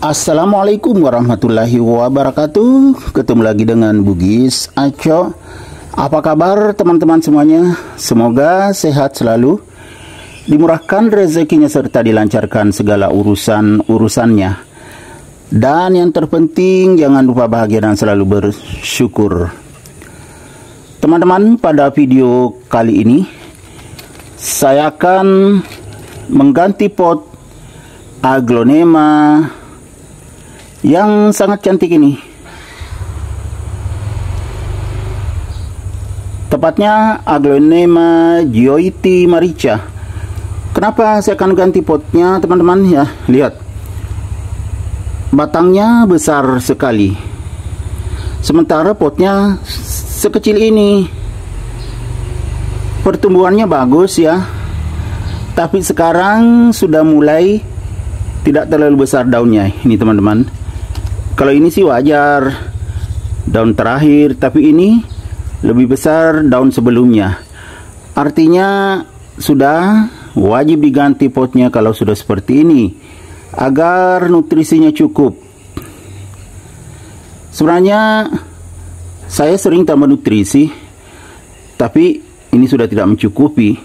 Assalamualaikum warahmatullahi wabarakatuh. Ketemu lagi dengan Bugis Aco. Apa kabar teman-teman semuanya? Semoga sehat selalu, dimurahkan rezekinya serta dilancarkan segala urusannya. Dan yang terpenting jangan lupa bahagia dan selalu bersyukur. Teman-teman, pada video kali ini saya akan mengganti pot aglonema yang sangat cantik ini. Tepatnya aglonema Gioiti Marica. Kenapa saya akan ganti potnya, teman-teman? Ya, lihat. Batangnya besar sekali. Sementara potnya sekecil ini. Pertumbuhannya bagus ya. Tapi sekarang sudah mulai tidak terlalu besar daunnya ini, teman-teman. Kalau ini sih wajar, daun terakhir, tapi ini lebih besar daun sebelumnya. Artinya sudah wajib diganti potnya kalau sudah seperti ini, agar nutrisinya cukup. Sebenarnya saya sering tambah nutrisi, tapi ini sudah tidak mencukupi,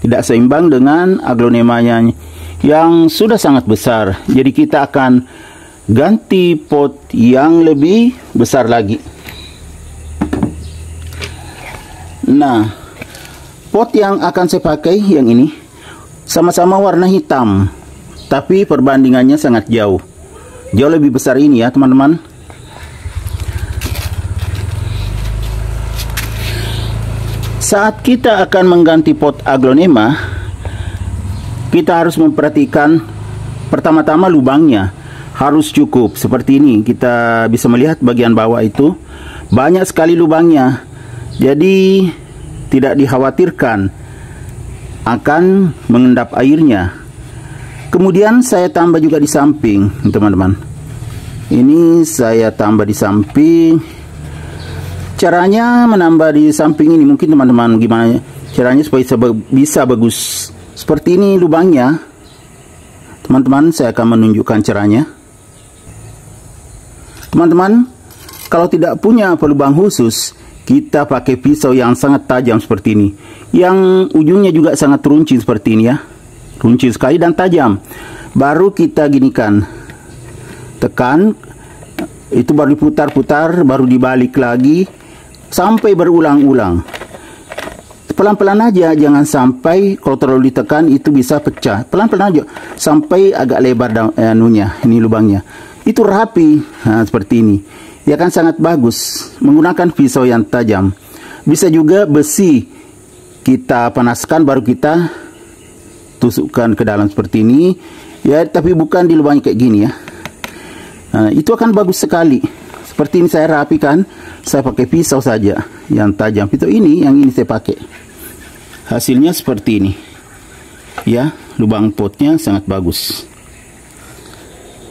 tidak seimbang dengan aglonemanya yang sudah sangat besar. Jadi kita akan ganti pot yang lebih besar lagi. Nah, pot yang akan saya pakai yang ini sama-sama warna hitam, tapi perbandingannya sangat jauh lebih besar ini ya, teman-teman. Saat kita akan mengganti pot aglonema, kita harus memperhatikan pertama-tama lubangnya harus cukup. Seperti ini, kita bisa melihat bagian bawah itu banyak sekali lubangnya. Jadi tidak dikhawatirkan akan mengendap airnya. Kemudian saya tambah juga di samping, teman-teman. Ini saya tambah di samping. Caranya menambah di samping ini, mungkin teman-teman gimana caranya supaya bisa bagus seperti ini lubangnya. Teman-teman, saya akan menunjukkan caranya. Teman-teman, kalau tidak punya pelubang khusus, kita pakai pisau yang sangat tajam seperti ini, yang ujungnya juga sangat runcing seperti ini ya, runcing sekali dan tajam. Baru kita ginikan, tekan, itu baru diputar-putar, baru dibalik lagi sampai berulang-ulang. Pelan-pelan aja, jangan sampai kalau terlalu ditekan itu bisa pecah. Pelan-pelan aja sampai agak lebar ini lubangnya. Itu rapi, nah, seperti ini. Ya kan, sangat bagus menggunakan pisau yang tajam. Bisa juga besi kita panaskan baru kita tusukkan ke dalam seperti ini. Ya, tapi bukan di lubangnya kayak gini ya. Nah, itu akan bagus sekali. Seperti ini saya rapikan, saya pakai pisau saja yang tajam. Pisau ini, yang ini saya pakai. Hasilnya seperti ini. Ya, lubang potnya sangat bagus.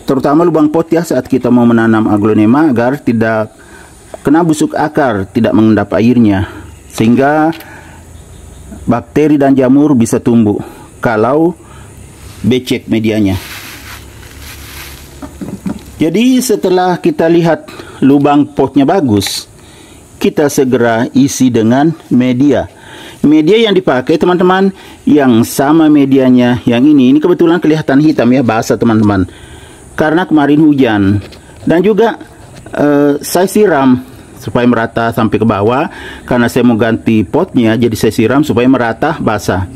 Terutama lubang pot ya, saat kita mau menanam aglonema agar tidak kena busuk akar, tidak mengendap airnya, sehingga bakteri dan jamur bisa tumbuh kalau becek medianya. Jadi setelah kita lihat lubang potnya bagus, kita segera isi dengan media. Media yang dipakai, teman-teman, yang sama medianya yang ini kebetulan kelihatan hitam ya, basah teman-teman, karena kemarin hujan. Dan juga saya siram supaya merata sampai ke bawah, karena saya mau ganti potnya, jadi saya siram supaya merata basah.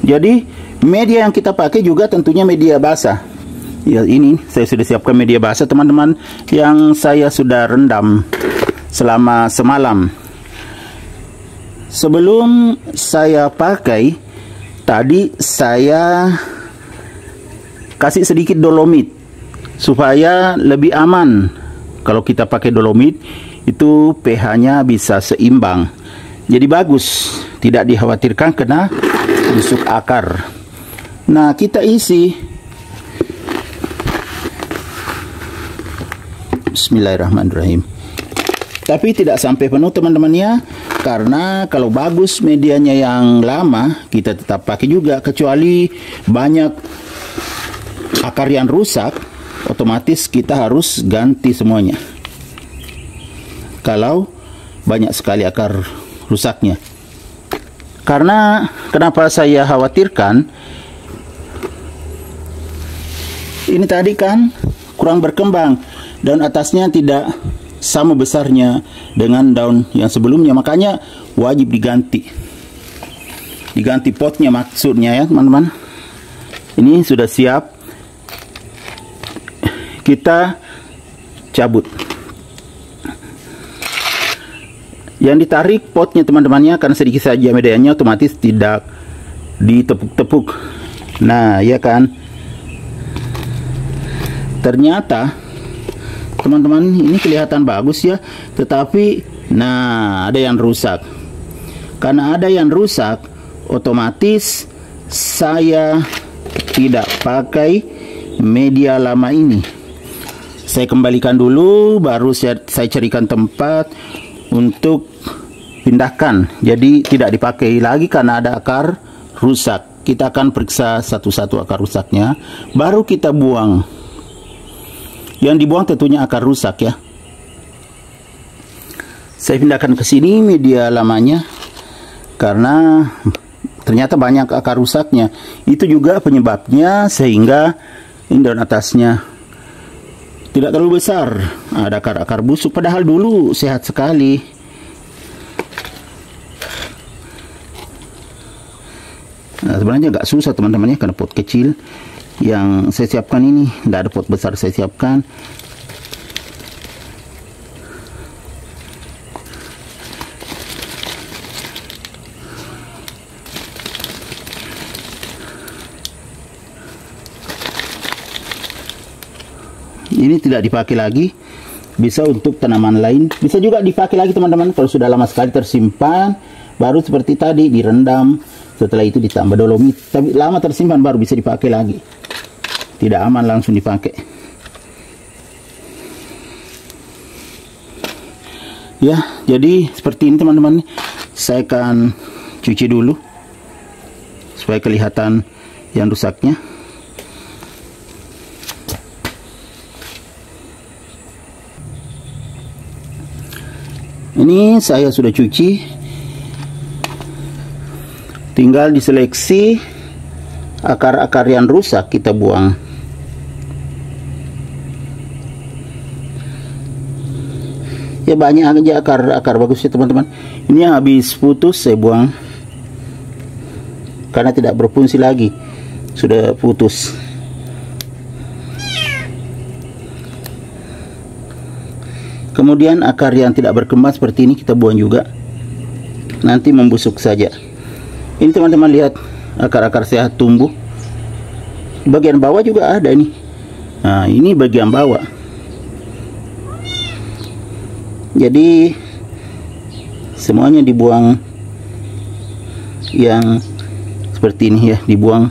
Jadi media yang kita pakai juga tentunya media basah. Ya, ini saya sudah siapkan media basah, teman-teman, yang saya sudah rendam selama semalam. Sebelum saya pakai, tadi saya kasih sedikit dolomit supaya lebih aman. Kalau kita pakai dolomit itu pH-nya bisa seimbang, jadi bagus, tidak dikhawatirkan kena busuk akar. Nah, kita isi. Bismillahirrahmanirrahim. Tapi tidak sampai penuh, teman-teman ya, karena kalau bagus medianya yang lama kita tetap pakai juga, kecuali banyak akar yang rusak, otomatis kita harus ganti semuanya. Kalau banyak sekali akar rusaknya. Karena kenapa saya khawatirkan, ini tadi kan kurang berkembang, daun atasnya tidak sama besarnya dengan daun yang sebelumnya, makanya wajib diganti potnya maksudnya ya teman-teman. Ini sudah siap, kita cabut. Yang ditarik potnya teman-temannya, karena sedikit saja medianya, otomatis tidak ditepuk-tepuk. Nah ya kan, ternyata teman-teman ini kelihatan bagus ya, tetapi nah ada yang rusak. Karena ada yang rusak, otomatis saya tidak pakai media lama ini. Saya kembalikan dulu, baru saya carikan tempat untuk pindahkan. Jadi tidak dipakai lagi karena ada akar rusak. Kita akan periksa satu-satu akar rusaknya, baru kita buang. Yang dibuang tentunya akar rusak ya. Saya pindahkan ke sini media lamanya karena ternyata banyak akar rusaknya. Itu juga penyebabnya sehingga ini daun atasnya tidak terlalu besar, ada akar-akar busuk, padahal dulu sehat sekali. Nah, sebenarnya agak susah teman-teman ya, karena pot kecil yang saya siapkan ini, tidak ada pot besar saya siapkan. Ini tidak dipakai lagi, bisa untuk tanaman lain, bisa juga dipakai lagi teman-teman. Kalau sudah lama sekali tersimpan, baru seperti tadi direndam, setelah itu ditambah dolomit. Tapi lama tersimpan baru bisa dipakai lagi, tidak aman langsung dipakai ya. Jadi seperti ini teman-teman, saya akan cuci dulu supaya kelihatan yang rusaknya. Ini saya sudah cuci, tinggal diseleksi akar-akar yang rusak kita buang. Ya banyak aja akar bagus ya teman-teman. Ini yang habis putus saya buang karena tidak berfungsi lagi, sudah putus. Kemudian akar yang tidak berkembang seperti ini kita buang juga, nanti membusuk saja. Ini teman-teman lihat, akar-akar sehat tumbuh. Bagian bawah juga ada nih. Nah ini bagian bawah. Jadi semuanya dibuang yang seperti ini ya, dibuang.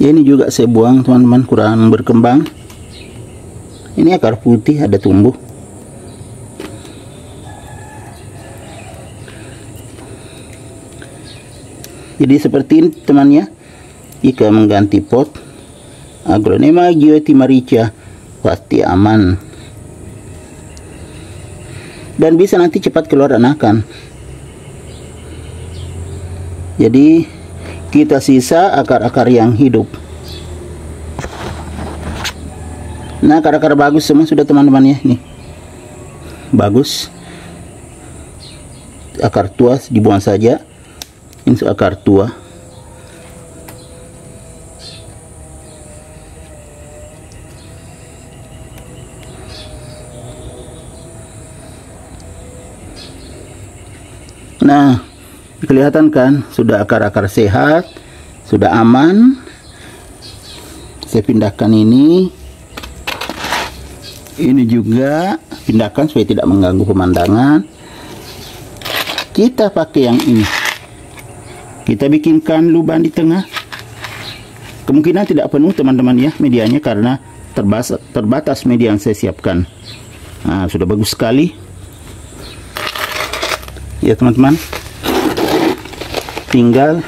Ya, ini juga saya buang teman-teman, kurang berkembang. Ini akar putih ada tumbuh. Jadi seperti ini temannya, jika mengganti pot Aglonema geotimarica pasti aman dan bisa nanti cepat keluar anakan. Jadi kita sisa akar-akar yang hidup. Nah akar-akar bagus semua sudah teman-teman ya, nih bagus. Akar tua dibuang saja. Ini akar tua. Nah kelihatan kan sudah akar-akar sehat, sudah aman. Saya pindahkan ini juga pindahkan supaya tidak mengganggu pemandangan. Kita pakai yang ini, kita bikinkan lubang di tengah. Kemungkinan tidak penuh teman-teman ya medianya, karena terbatas media yang saya siapkan. Nah, sudah bagus sekali. Ya teman-teman, tinggal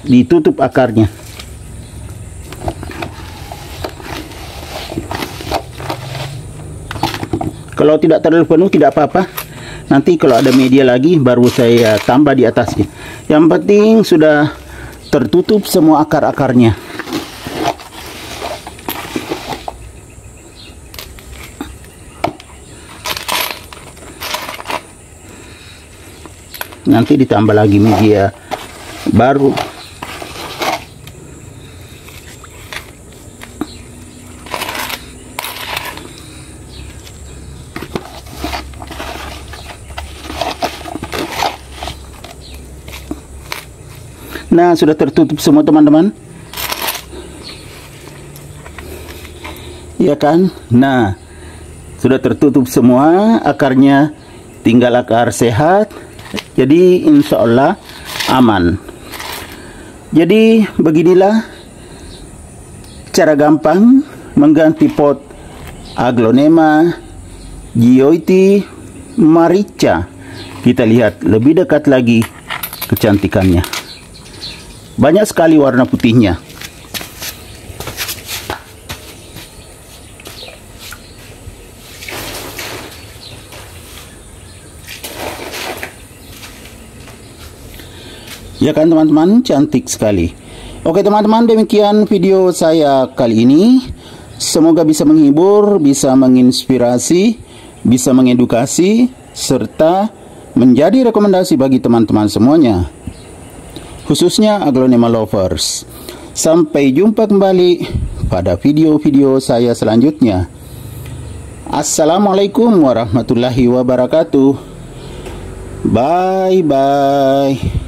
ditutup akarnya. Kalau tidak terlalu penuh tidak apa-apa. Nanti kalau ada media lagi baru saya tambah di atasnya. Yang penting sudah tertutup semua akar-akarnya. Nanti ditambah lagi media baru. Nah, sudah tertutup semua teman-teman. Ya kan? Nah, sudah tertutup semua akarnya, tinggal akar sehat. Jadi insya Allah aman. Jadi beginilah cara gampang mengganti pot Aglonema Gioiti Marica. Kita lihat lebih dekat lagi kecantikannya. Banyak sekali warna putihnya. Ya kan teman-teman, cantik sekali. Oke teman-teman, demikian video saya kali ini. Semoga bisa menghibur, bisa menginspirasi, bisa mengedukasi, serta menjadi rekomendasi bagi teman-teman semuanya, khususnya Aglonema lovers. Sampai jumpa kembali pada video-video saya selanjutnya. Assalamualaikum warahmatullahi wabarakatuh. Bye bye.